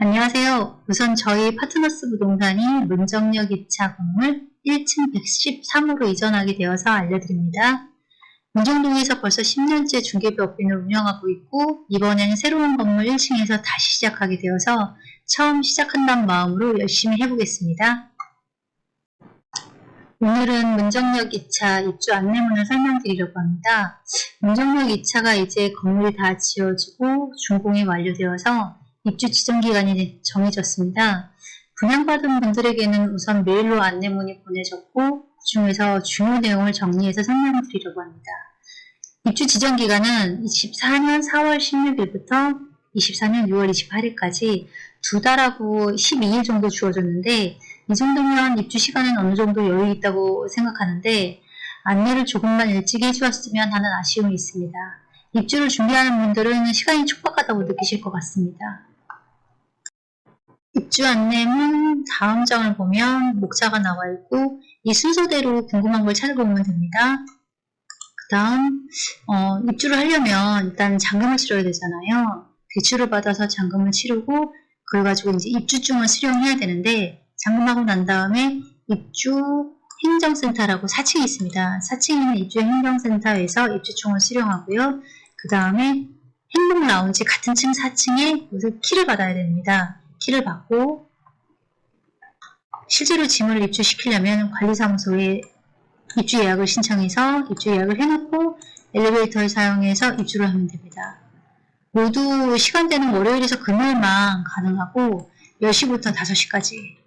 안녕하세요. 우선 저희 파트너스 부동산이 문정역 2차 건물 1층 113호로 이전하게 되어서 알려드립니다. 문정동에서 벌써 10년째 중개법인을 운영하고 있고 이번에는 새로운 건물 1층에서 다시 시작하게 되어서 처음 시작한다는 마음으로 열심히 해보겠습니다. 오늘은 문정역 2차 입주 안내문을 설명드리려고 합니다. 문정역 2차가 이제 건물이 다 지어지고 준공이 완료되어서 입주 지정 기간이 정해졌습니다. 분양받은 분들에게는 우선 메일로 안내문이 보내졌고 그 중에서 중요 내용을 정리해서 설명을 드리려고 합니다. 입주 지정 기간은 24년 4월 16일부터 24년 6월 28일까지 2달하고 12일 정도 주어졌는데 이 정도면 입주 시간은 어느 정도 여유 있다고 생각하는데 안내를 조금만 일찍 해주었으면 하는 아쉬움이 있습니다. 입주를 준비하는 분들은 시간이 촉박하다고 느끼실 것 같습니다. 입주 안내문 다음 장을 보면 목차가 나와 있고 이 순서대로 궁금한 걸 찾아보면 됩니다. 그 다음 입주를 하려면 일단 잔금을 치러야 되잖아요. 대출을 받아서 잔금을 치르고 그걸 가지고 이제 입주증을 수령해야 되는데 잔금하고 난 다음에 입주 행정센터라고 4층이 있습니다. 4층에 있는 입주 행정센터에서 입주증을 수령하고요. 그 다음에 행복라운지 같은 층 4층에 여기서 키를 받아야 됩니다. 키를 받고 실제로 짐을 입주시키려면 관리사무소에 입주 예약을 신청해서 입주 예약을 해놓고 엘리베이터를 사용해서 입주를 하면 됩니다. 모두 시간대는 월요일에서 금요일만 가능하고 10시부터 5시까지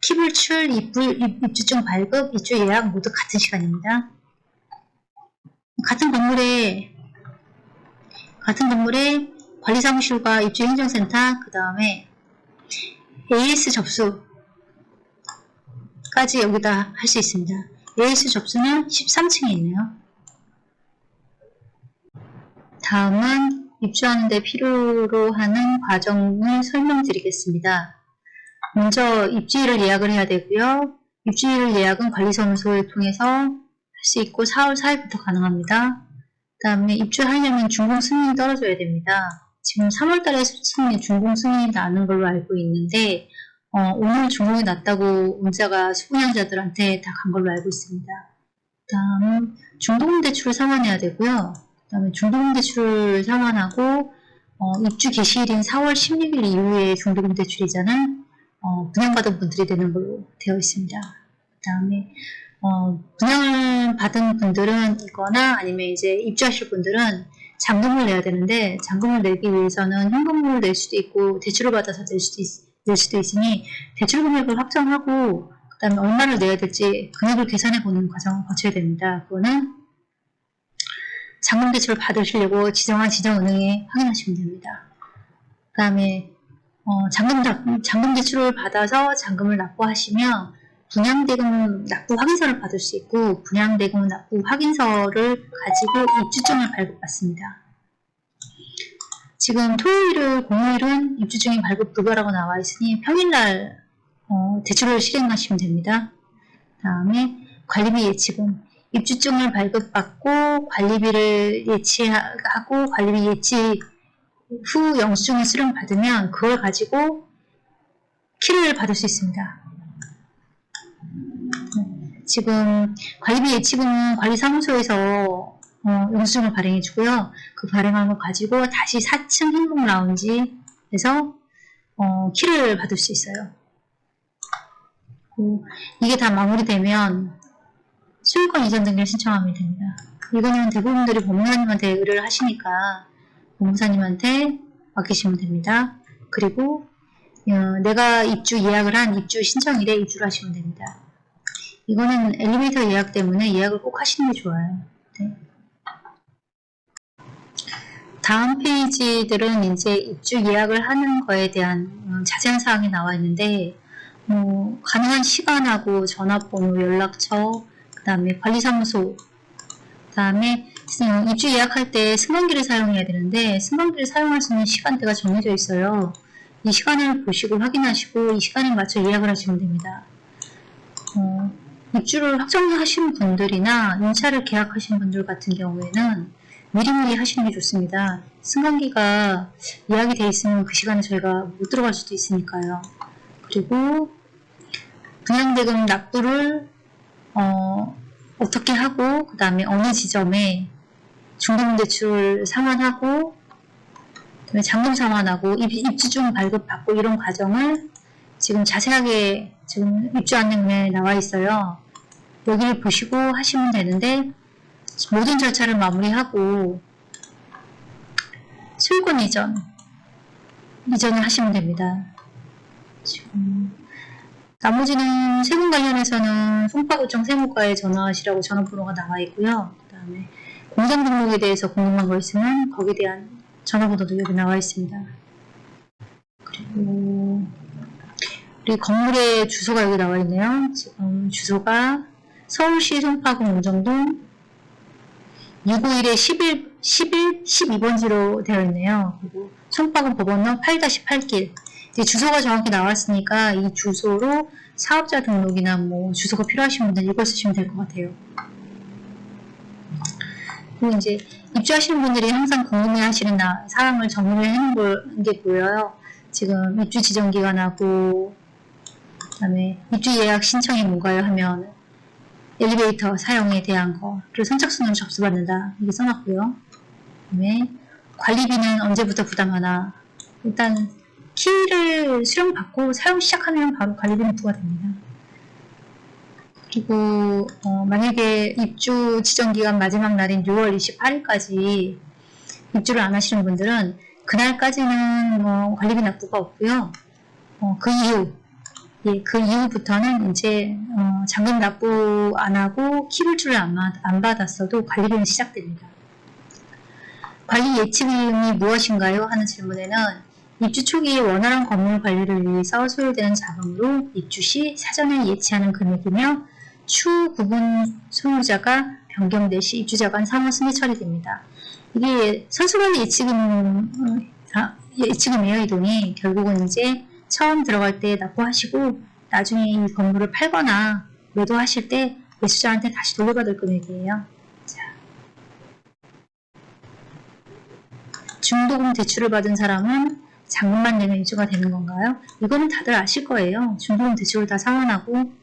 키불출, 입주증 발급, 입주 예약 모두 같은 시간입니다. 같은 건물에 관리사무실과 입주행정센터, 그 다음에 AS 접수까지 여기다 할 수 있습니다. AS 접수는 13층에 있네요. 다음은 입주하는 데 필요로 하는 과정을 설명드리겠습니다. 먼저 입주일을 예약을 해야 되고요. 입주일 예약은 관리사무소를 통해서 할 수 있고 4월 4일부터 가능합니다. 그 다음에 입주하려면 준공 승인이 떨어져야 됩니다. 지금 3월달에 준공 승인이 나는 걸로 알고 있는데 오늘 준공이 났다고 문자가 수분양자들한테 다 간 걸로 알고 있습니다. 다음 중도금대출을 상환해야 되고요. 그 다음에 중도금대출을 상환하고 입주 개시일인 4월 16일 이후에 중도금대출이자는 분양받은 분들이 되는 걸로 되어 있습니다. 그 다음에 분양을 받은 분들은 이거나 아니면 이제 입주하실 분들은 잔금을 내야 되는데 잔금을 내기 위해서는 현금으로 낼 수도 있고 대출을 받아서 낼 수도 있으니 대출 금액을 확정하고 그 다음에 얼마를 내야 될지 금액을 계산해 보는 과정을 거쳐야 됩니다. 그거는 잔금 대출을 받으시려고 지정한 지정은행에 확인하시면 됩니다. 그 다음에 잔금 대출을 받아서 잔금을 납부하시면 분양대금 납부 확인서를 받을 수 있고 분양대금 납부 확인서를 가지고 입주증을 발급받습니다. 지금 토요일을 공휴일은 입주증이 발급 불가라고 나와 있으니 평일날 대출을 실행하시면 됩니다. 다음에 관리비 예치금 입주증을 발급받고 관리비를 예치하고 관리비 예치 후 영수증을 수령받으면 그걸 가지고 키를 받을 수 있습니다. 지금 관리비 예치금은 관리사무소에서 영수증을 발행해주고요. 그 발행한 거 가지고 다시 4층 행복라운지에서 키를 받을 수 있어요. 이게 다 마무리되면 소유권 이전 등기를 신청하면 됩니다. 이거는 대부분들이 법무사님한테 의뢰를 하시니까 법무사님한테 맡기시면 됩니다. 그리고 내가 입주 예약을 한 입주 신청일에 입주를 하시면 됩니다. 이거는 엘리베이터 예약 때문에 예약을 꼭 하시는 게 좋아요. 네. 다음 페이지들은 이제 입주 예약을 하는 거에 대한 자세한 사항이 나와 있는데 가능한 시간하고 전화번호, 연락처, 그 다음에 관리사무소, 그 다음에 입주 예약할 때 승강기를 사용해야 되는데 승강기를 사용할 수 있는 시간대가 정해져 있어요. 이 시간을 보시고 확인하시고 이 시간에 맞춰 예약을 하시면 됩니다. 입주를 확정하신 분들이나 임차를 계약하신 분들 같은 경우에는 미리미리 하시는 게 좋습니다. 승강기가 예약이 돼 있으면 그 시간에 저희가 못 들어갈 수도 있으니까요. 그리고 분양대금 납부를 어떻게 하고, 그 다음에 어느 지점에 중도금대출 상환하고, 그다음에 잔금 상환하고, 입주중 발급받고 이런 과정을 지금 자세하게 지금 입주 안내문에 나와 있어요. 여기를 보시고 하시면 되는데, 모든 절차를 마무리하고 소유권 이전을 하시면 됩니다. 지금 나머지는 세금 관련해서는 송파구청 세무과에 전화하시라고 전화번호가 나와 있고요. 그 다음에 공장 등록에 대해서 궁금한 거 있으면 거기에 대한 전화번호도 여기 나와 있습니다. 그리고 우리 건물의 주소가 여기 나와 있네요. 지금 주소가 서울시 송파구 문정동 651-11-12번지로 되어 있네요. 그리고 송파구 법원로 8-8길. 주소가 정확히 나왔으니까 이 주소로 사업자 등록이나 뭐 주소가 필요하신 분들 이걸 쓰시면 될 것 같아요. 그리고 이제 입주하시는 분들이 항상 궁금해하시는 사항을 정리를 해놓은 게 보여요. 지금 입주 지정 기간하고, 그다음에 입주 예약 신청이 뭔가요 하면 엘리베이터 사용에 대한 거, 그리고 선착순으로 접수받는다 이게 써놨고요. 그다음에 관리비는 언제부터 부담하나. 일단 키를 수령받고 사용 시작하면 바로 관리비는 부과됩니다. 그리고 만약에 입주 지정기간 마지막 날인 6월 28일까지 입주를 안 하시는 분들은 그날까지는 관리비 납부가 없고요. 그 이후부터는 이제 잔금 납부 안 하고 키불주를 안 받았어도 관리비는 시작됩니다. 관리 예치비용이 무엇인가요? 하는 질문에는 입주 초기에 원활한 건물 관리를 위해서 소요되는 자금으로 입주 시 사전에 예치하는 금액이며 추후 구분 소유자가 변경될 시 입주자 간 상호 승계 처리됩니다. 이게 선수관리 예치금이에요. 이 돈이 결국은 이제 처음 들어갈 때 납부하시고 나중에 이 건물을 팔거나 매도하실 때 매수자한테 다시 돌려받을 금액이에요. 자. 중도금 대출을 받은 사람은 잔금만 내면 입주가 되는 건가요? 이거는 다들 아실 거예요. 중도금 대출을 다 상환하고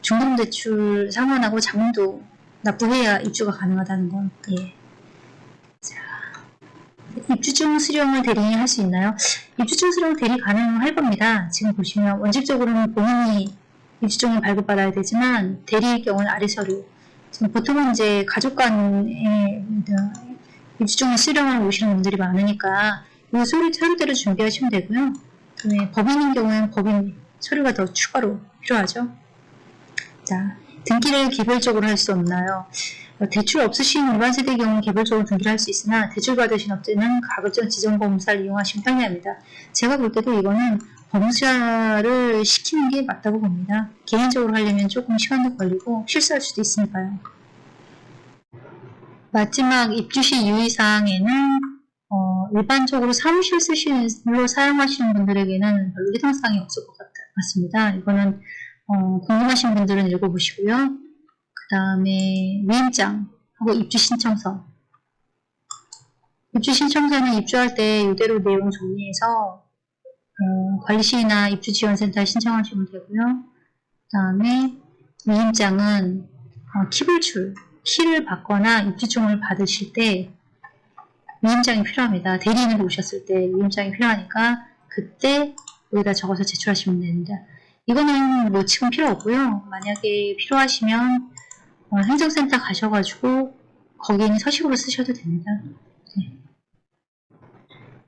중도금 대출 상환하고 잔금도 납부해야 입주가 가능하다는 건. 예. 자, 입주중 수령을 대리인이 할 수 있나요? 입주중 수령 대리 가능할 겁니다. 지금 보시면 원칙적으로는 본인이 입주중을 발급받아야 되지만 대리의 경우는 아래 서류. 지금 보통은 이제 가족 간에 입주중을 수령하러 오시는 분들이 많으니까 이 서류대로 준비하시면 되고요. 그다음에 법인인 경우에는 법인 서류가 더 추가로 필요하죠. 자, 등기를 개별적으로 할 수 없나요? 대출 없으신 일반 세대의 경우는 개별적으로 등기를 할 수 있으나 대출 받으신 업체는 가급적 지정보험사를 이용하시면 편리합니다. 제가 볼 때도 이거는 법무사를 시키는 게 맞다고 봅니다. 개인적으로 하려면 조금 시간도 걸리고 실수할 수도 있으니까요. 마지막 입주시 유의사항에는 일반적으로 사무실 쓰시로 사용하시는 분들에게는 별로 해당사항이 없을 것 같습니다. 이거는 궁금하신 분들은 읽어보시고요. 그 다음에 위임장하고 입주신청서. 입주신청서는 입주할 때 이대로 내용 정리해서 관리시나 입주지원센터에 신청하시면 되고요. 그 다음에 위임장은 키를 받거나 입주증을 받으실 때 위임장이 필요합니다. 대리인으로 오셨을 때 위임장이 필요하니까 그때 여기다 적어서 제출하시면 됩니다. 이거는 뭐 지금 필요 없고요. 만약에 필요하시면 행정센터 가셔가지고 거기 있는 서식으로 쓰셔도 됩니다. 네.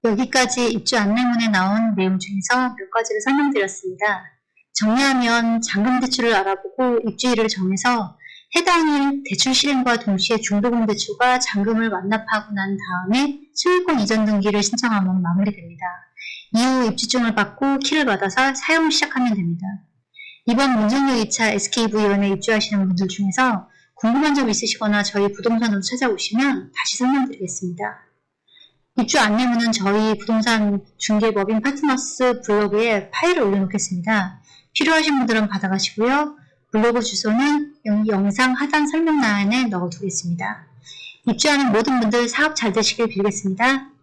여기까지 입주 안내문에 나온 내용 중에서 몇 가지를 설명드렸습니다. 정리하면 잔금 대출을 알아보고 입주일을 정해서 해당일 대출 실행과 동시에 중도금 대출과 잔금을 완납하고 난 다음에 소유권 이전 등기를 신청하면 마무리됩니다. 이후 입주증을 받고 키를 받아서 사용을 시작하면 됩니다. 이번 문정역 2차 SKV원에 입주하시는 분들 중에서 궁금한 점 있으시거나 저희 부동산으로 찾아오시면 다시 설명드리겠습니다. 입주 안내문은 저희 부동산 중개법인 파트너스 블로그에 파일을 올려놓겠습니다. 필요하신 분들은 받아가시고요. 블로그 주소는 영상 하단 설명란에 넣어두겠습니다. 입주하는 모든 분들 사업 잘 되시길 빌겠습니다.